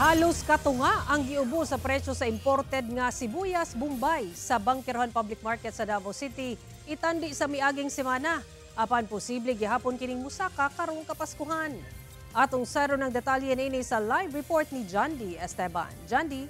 Halos katunga ang giubo sa presyo sa imported nga sibuyas Bombay sa Bangkerohan Public Market sa Davao City itandi sa miaging semana. Apan posible gihapon kining musaka karong Kapaskuhan. Atong saro ng detalye niini sa live report ni Jandy Esteban. Jandy.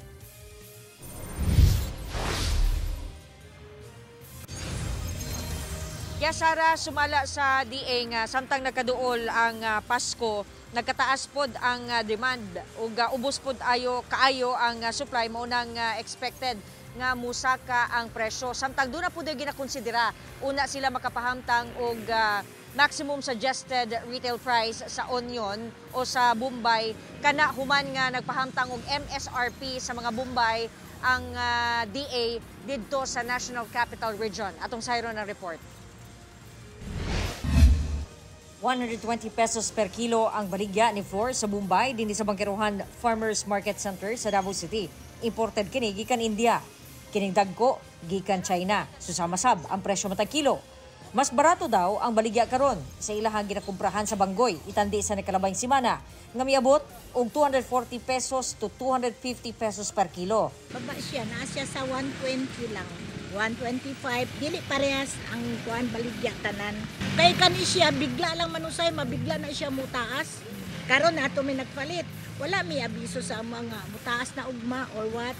Sara, sumala sa DA nga samtang nakaduol ang Pasko, nagkataas pod ang demand ug ubos pod kaayo ang supply mao nang expected nga musaka ang presyo. Samtang doon na po ginakonsidera una sila makapahamtang og maximum suggested retail price sa onion o sa Bombay kana human nga nagpahamtang og MSRP sa mga Bombay ang DA didto sa National Capital Region. Atong sayro ng report. 120 pesos per kilo ang baligya ni Flor sa Bombay dinhi sa Bangkerohan Farmers Market Center sa Davao City. Imported kini gikan India. Kining dagko gikan China. Susama sab ang presyo matag kilo. Mas barato daw ang baligya karon sa ilahang ginakumprahan sa Banggoy itandi sa nakalabayng semana nga miabot og 240 pesos to 250 pesos per kilo. Baba siya, naa siya sa 120 lang. 125, dili parehas ang kuan baligya tanan. Kay kani siya bigla lang manusay, mabigla na siya mutaas. Karon ato may nagpalit. Wala may abiso sa mga mutaas na ugma or what.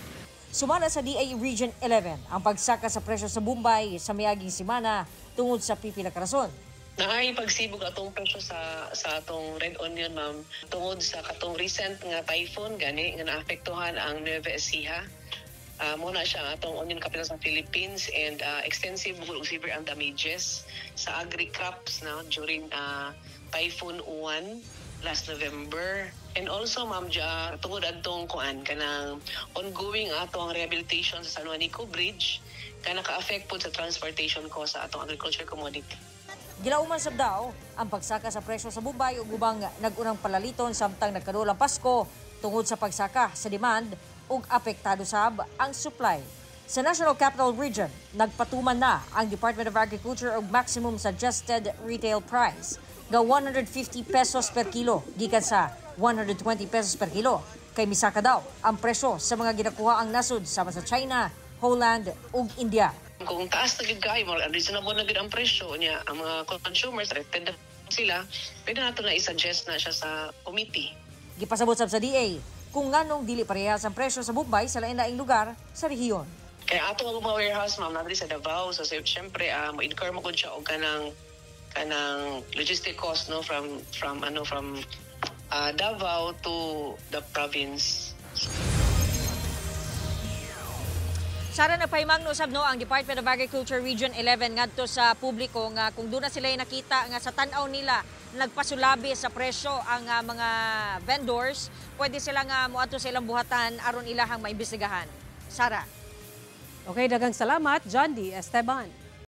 Sumala sa DA Region 11 ang pagsaka sa presyo sa Bombay sa miaging semana tungod sa pipila ka rason. Naay pagsibog atong presyo sa atong red onion, ma'am, tungod sa katong recent nga typhoon gani nga naapektuhan ang Nueva Ecija. Muna siya ang atong onion capital sa Philippines and extensive ug severe ang damages sa agri-crops during Typhoon Uwan last November. And also, ma'am, tungod adtong kuan kanang ongoing atong rehabilitation sa San Juanico Bridge kana ka-affect po sa transportation cost sa atong agriculture commodity. Gilauman sab daw ang pagsaka sa presyo sa Bombay ug ubang nag-unang palaliton samtang nagkadulang Pasko tungod sa pagsaka sa demand ug apektado sab ang supply. Sa National Capital Region, nagpatuman na ang Department of Agriculture og maximum suggested retail price nga 150 pesos per kilo gikan sa 120 pesos per kilo. Kay misaka daw ang presyo sa mga ginakuha ang nasud sama sa China, Holland ug India. Kung taas na gid kayo, unreasonable na gid ang presyo niya, ang mga consumers affected sila, pwede nato na i-suggest na siya sa committee. Gipasabot sab sa DA kung nganong dili parehas ang presyo sa Bombay sa lain-laing lugar sa rehiyon. Kaya ato ang mga warehouse, ma'am, natin sa Davao, so syempre mo-incur mo gud siya og kanang logistic cost from Davao to the province. Sara, nagpahimangno usab ang Department of Agriculture Region 11 ngadto sa publiko nga kung doon na sila nakita nga sa tan-aw nila nagpasulabi sa presyo ang mga vendors, pwede sila nga moadto sa ilang buhatan aron ilahang maimbestigahan. Sara. Okay, daghang salamat, Jandy Esteban.